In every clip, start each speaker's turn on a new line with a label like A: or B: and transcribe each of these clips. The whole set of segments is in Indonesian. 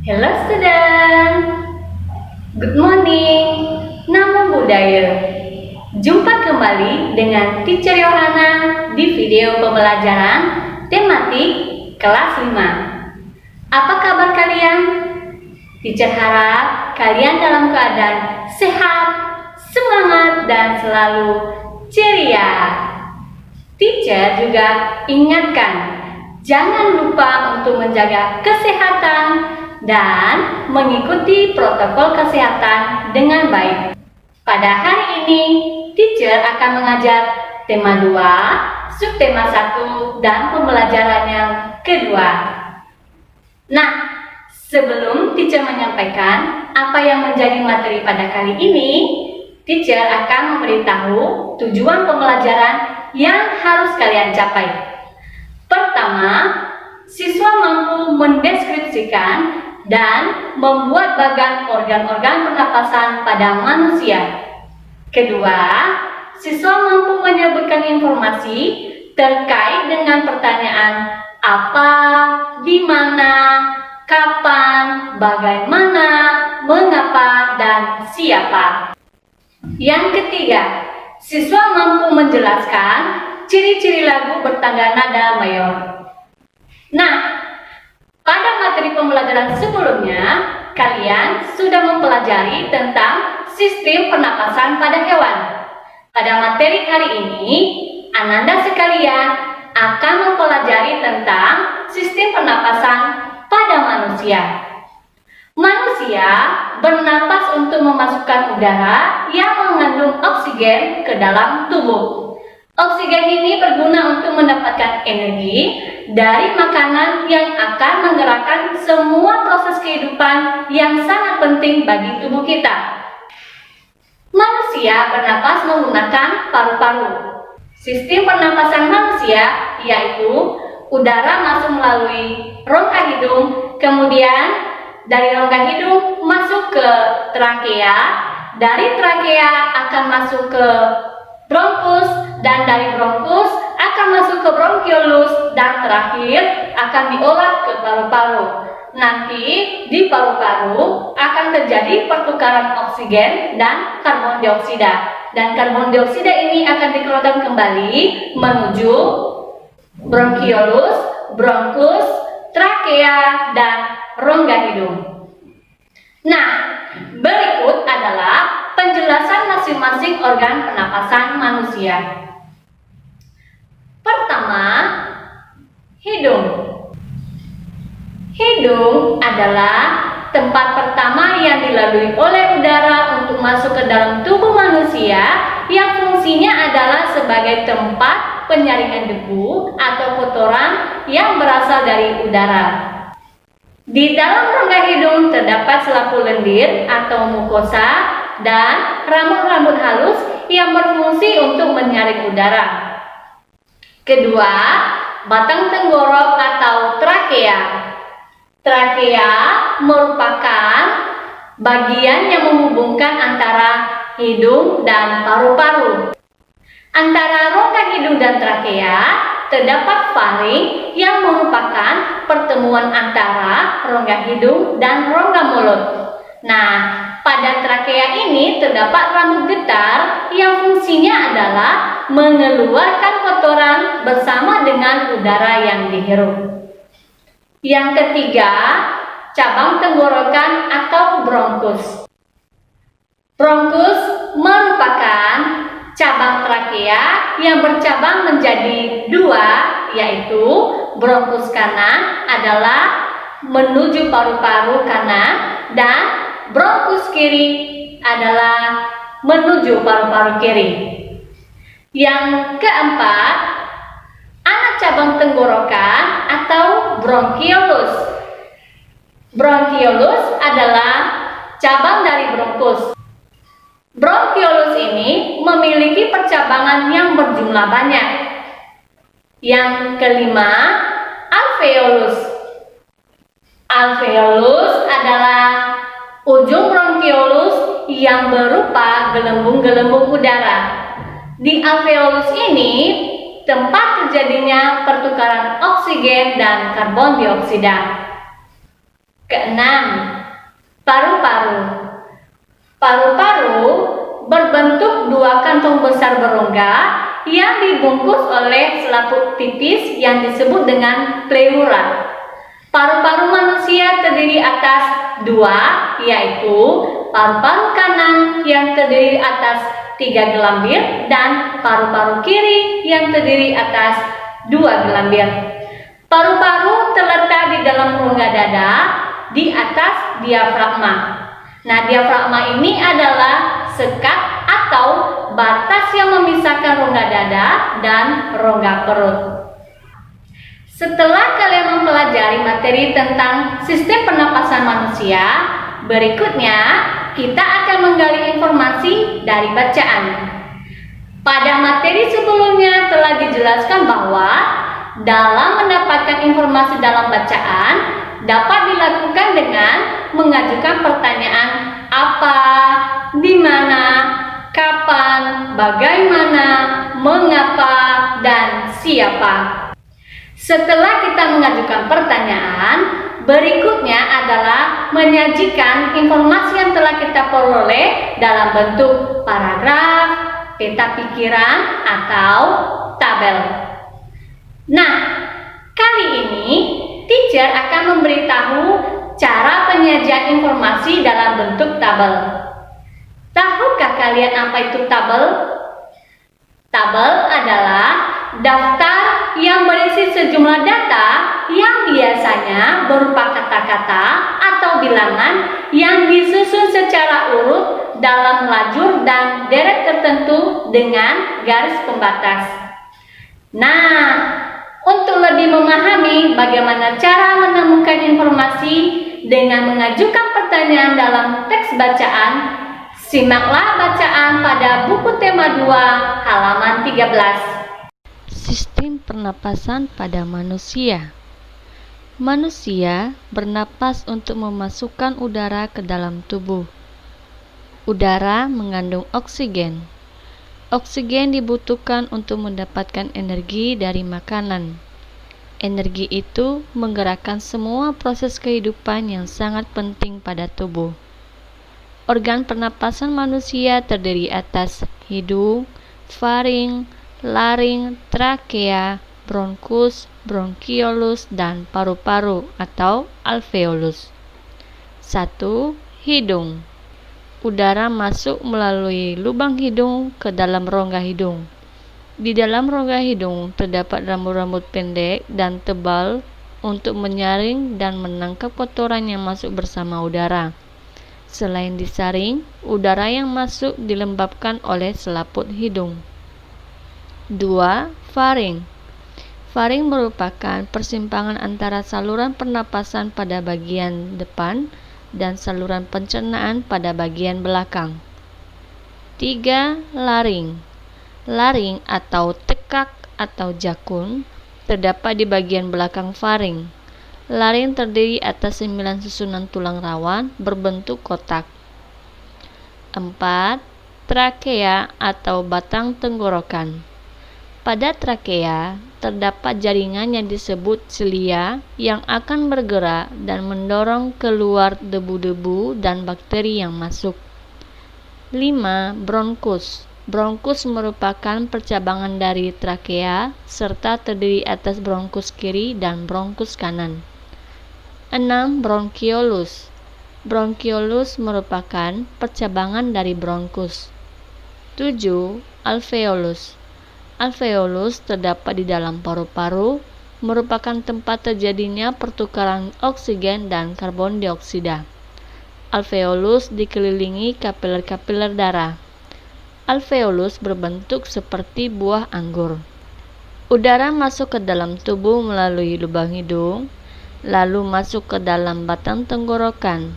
A: Hello student, good morning, Namo Buddhaya. Jumpa kembali dengan Teacher Yohana di video pembelajaran tematik kelas 5. Apa kabar kalian? Teacher harap kalian dalam keadaan sehat, semangat, dan selalu ceria. Teacher juga ingatkan, jangan lupa untuk menjaga kesehatan dan mengikuti protokol kesehatan dengan baik. Pada hari ini, teacher akan mengajar tema 2, subtema 1, dan pembelajaran yang kedua. Nah, sebelum teacher menyampaikan apa yang menjadi materi pada kali ini, teacher akan memberitahu tujuan pembelajaran yang harus kalian capai. Pertama, siswa mampu mendeskripsikan dan membuat bagan organ-organ pernapasan pada manusia. Kedua, siswa mampu menyebutkan informasi terkait dengan pertanyaan apa, di mana, kapan, bagaimana, mengapa, dan siapa. Yang ketiga, siswa mampu menjelaskan ciri-ciri lagu bertangga nada mayor. Nah, pada materi pembelajaran sebelumnya, kalian sudah mempelajari tentang sistem pernapasan pada hewan. Pada materi hari ini, Ananda sekalian akan mempelajari tentang sistem pernapasan pada manusia. Manusia bernapas untuk memasukkan udara yang mengandung oksigen ke dalam tubuh. Oksigen ini berguna untuk mendapatkan energi dari makanan yang akan menggerakkan semua proses kehidupan yang sangat penting bagi tubuh kita. Manusia bernapas menggunakan paru-paru. Sistem pernapasan manusia yaitu udara masuk melalui rongga hidung, kemudian dari rongga hidung masuk ke trakea, dari trakea akan masuk ke bronkus, dan dari bronkus akan masuk ke bronkiolus, dan terakhir akan diolah ke paru-paru. Nanti di paru-paru akan terjadi pertukaran oksigen dan karbon dioksida, dan karbon dioksida ini akan dikeluarkan kembali menuju bronkiolus, bronkus, trakea, dan rongga hidung. Nah, berikut adalah penjelasan masing-masing organ pernapasan manusia. Pertama, hidung. Hidung adalah tempat pertama yang dilalui oleh udara untuk masuk ke dalam tubuh manusia, yang fungsinya adalah sebagai tempat penyaringan debu atau kotoran yang berasal dari udara. Di dalam rongga hidung terdapat selaput lendir atau mukosa dan rambut-rambut halus yang berfungsi untuk menyaring udara. Kedua, batang tenggorok atau trakea. Trakea merupakan bagian yang menghubungkan antara hidung dan paru-paru. Antara rongga hidung dan trakea terdapat faring yang merupakan pertemuan antara rongga hidung dan rongga mulut. Nah, pada trakea ini terdapat rambut getar yang fungsinya adalah mengeluarkan kotoran bersama dengan udara yang dihirup. Yang ketiga, cabang tenggorokan atau bronkus. Bronkus merupakan cabang trakea yang bercabang menjadi dua, yaitu bronkus kanan adalah menuju paru-paru kanan dan bronkus kiri adalah menuju paru-paru kiri. Yang keempat, anak cabang tenggorokan atau bronkiolus. Bronkiolus adalah cabang dari bronkus. Bronkiolus ini memiliki percabangan yang berjumlah banyak. Yang kelima, alveolus. Alveolus adalah ujung bronkiolus yang berupa gelembung-gelembung udara. Di alveolus ini tempat terjadinya pertukaran oksigen dan karbon dioksida. Keenam, paru-paru. Paru-paru berbentuk dua kantong besar berongga yang dibungkus oleh selaput tipis yang disebut dengan pleura. Paru-paru manusia terdiri atas dua, yaitu paru-paru kanan yang terdiri atas 3 gelambir dan paru-paru kiri yang terdiri atas 2 gelambir. Paru-paru terletak di dalam rongga dada di atas diafragma. Nah, diafragma ini adalah sekat atau batas yang memisahkan rongga dada dan rongga perut. Setelah kalian mempelajari materi tentang sistem pernapasan manusia, berikutnya kita akan menggali informasi dari bacaan. Pada materi sebelumnya telah dijelaskan bahwa dalam mendapatkan informasi dalam bacaan dapat dilakukan dengan mengajukan pertanyaan apa, di mana, kapan, bagaimana, mengapa, dan siapa. Setelah kita mengajukan pertanyaan, berikutnya adalah menyajikan informasi yang telah kita peroleh dalam bentuk paragraf, peta pikiran, atau tabel. Nah, kali ini teacher akan memberitahu cara penyajian informasi dalam bentuk tabel. Tahukah kalian apa itu tabel? Tabel adalah daftar yang berisi sejumlah data yang biasanya berupa kata-kata atau bilangan yang disusun secara urut dalam lajur dan deret tertentu dengan garis pembatas. Nah, untuk lebih memahami bagaimana cara menemukan informasi dengan mengajukan pertanyaan dalam teks bacaan, simaklah bacaan pada buku tema 2 halaman 13.
B: Sistem pernapasan pada manusia. Manusia bernapas untuk memasukkan udara ke dalam tubuh. Udara mengandung oksigen. Oksigen dibutuhkan untuk mendapatkan energi dari makanan. Energi itu menggerakkan semua proses kehidupan yang sangat penting pada tubuh. Organ pernapasan manusia terdiri atas hidung, faring, laring, trakea, bronkus, bronkiolus, dan paru-paru atau alveolus. 1. Hidung. Udara masuk melalui lubang hidung ke dalam rongga hidung. Di dalam rongga hidung terdapat rambut-rambut pendek dan tebal untuk menyaring dan menangkap kotoran yang masuk bersama udara. Selain disaring, udara yang masuk dilembabkan oleh selaput hidung. 2. Faring. Faring merupakan persimpangan antara saluran pernapasan pada bagian depan dan saluran pencernaan pada bagian belakang. 3. Laring. Laring atau tekak atau jakun terdapat di bagian belakang faring. Laring terdiri atas 9 susunan tulang rawan berbentuk kotak. 4. Trakea atau batang tenggorokan. Pada trakea terdapat jaringan yang disebut silia yang akan bergerak dan mendorong keluar debu-debu dan bakteri yang masuk. 5. Bronkus. Bronkus merupakan percabangan dari trakea serta terdiri atas bronkus kiri dan bronkus kanan. 6. Bronkiolus. Bronkiolus merupakan percabangan dari bronkus. 7. Alveolus. Alveolus terdapat di dalam paru-paru, merupakan tempat terjadinya pertukaran oksigen dan karbon dioksida. Alveolus dikelilingi kapiler-kapiler darah. Alveolus berbentuk seperti buah anggur. Udara masuk ke dalam tubuh melalui lubang hidung, lalu masuk ke dalam batang tenggorokan.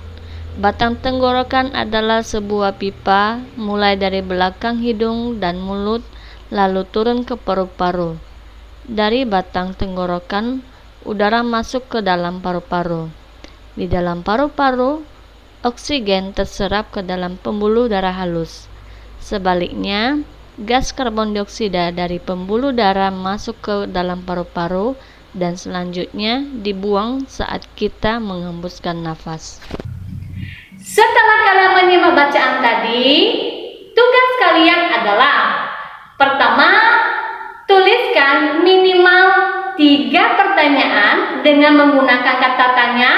B: Batang tenggorokan adalah sebuah pipa mulai dari belakang hidung dan mulut, lalu turun ke paru-paru. Dari batang tenggorokan, udara masuk ke dalam paru-paru. Di dalam paru-paru, oksigen terserap ke dalam pembuluh darah halus. Sebaliknya, gas karbon dioksida dari pembuluh darah masuk ke dalam paru-paru dan selanjutnya dibuang saat kita menghembuskan nafas.
A: Setelah kalian menyimak bacaan tadi, tugas kalian adalah: pertama, tuliskan minimal 3 pertanyaan dengan menggunakan kata tanya: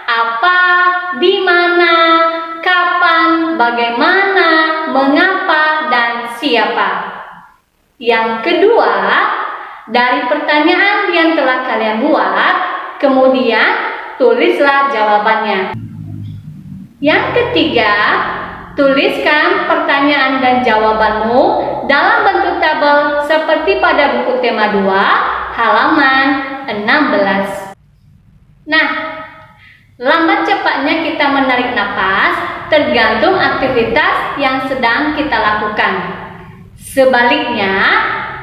A: apa, di mana, kapan, bagaimana, mengapa, dan siapa. Yang kedua, dari pertanyaan yang telah kalian buat, kemudian tulislah jawabannya. Yang ketiga, tuliskan pertanyaan dan jawabanmu dalam bentuk tabel seperti pada buku tema 2, halaman 16. Nah, lambat cepatnya kita menarik napas tergantung aktivitas yang sedang kita lakukan. Sebaliknya,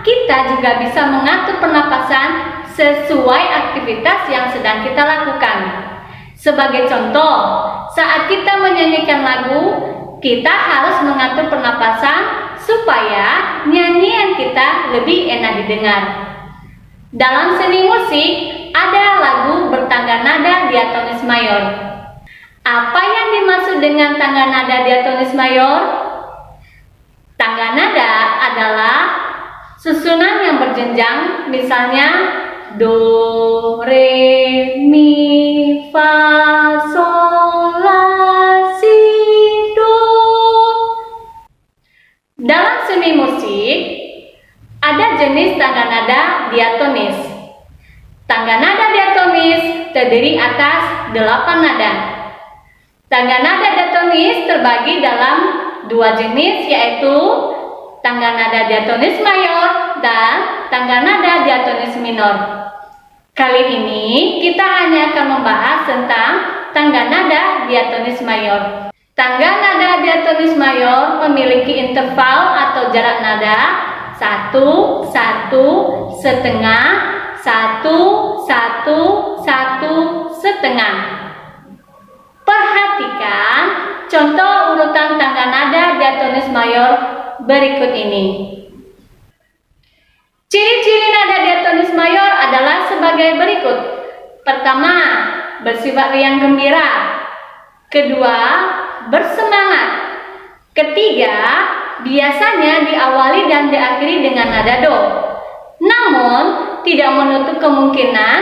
A: kita juga bisa mengatur pernapasan sesuai aktivitas yang sedang kita lakukan. Sebagai contoh, saat kita menyanyikan lagu, kita harus mengatur pernapasan supaya nyanyian kita lebih enak didengar. Dalam seni musik, ada lagu bertangga nada diatonis mayor. Apa yang dimaksud dengan tangga nada diatonis mayor? Tangga nada adalah susunan yang berjenjang, misalnya do, re, mi, fa, sol, la, si, do. Dalam seni musik, ada jenis tangga nada diatonis. Tangga nada diatonis terdiri atas 8 nada. Tangga nada diatonis terbagi dalam 2 jenis, yaitu tangga nada diatonis mayor dan tangga nada diatonis minor. Kali ini kita hanya akan membahas tentang tangga nada diatonis mayor. Tangga nada diatonis mayor memiliki interval atau jarak nada 1, 1, setengah, 1, 1, 1, setengah. Perhatikan contoh urutan tangga nada diatonis mayor berikut ini. Ciri-ciri nada diatonis mayor adalah sebagai berikut. Pertama, bersifat riang gembira. Kedua, bersemangat. Ketiga, biasanya diawali dan diakhiri dengan nada do. Namun, tidak menutup kemungkinan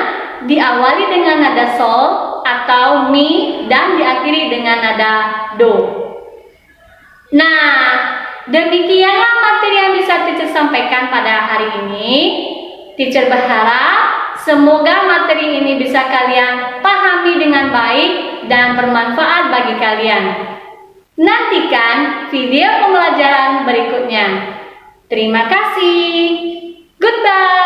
A: diawali dengan nada sol atau mi dan diakhiri dengan nada do. Nah, demikianlah materi yang bisa teacher sampaikan pada hari ini. Teacher berharap semoga materi ini bisa kalian pahami dengan baik dan bermanfaat bagi kalian. Nantikan video pembelajaran berikutnya. Terima kasih. Goodbye.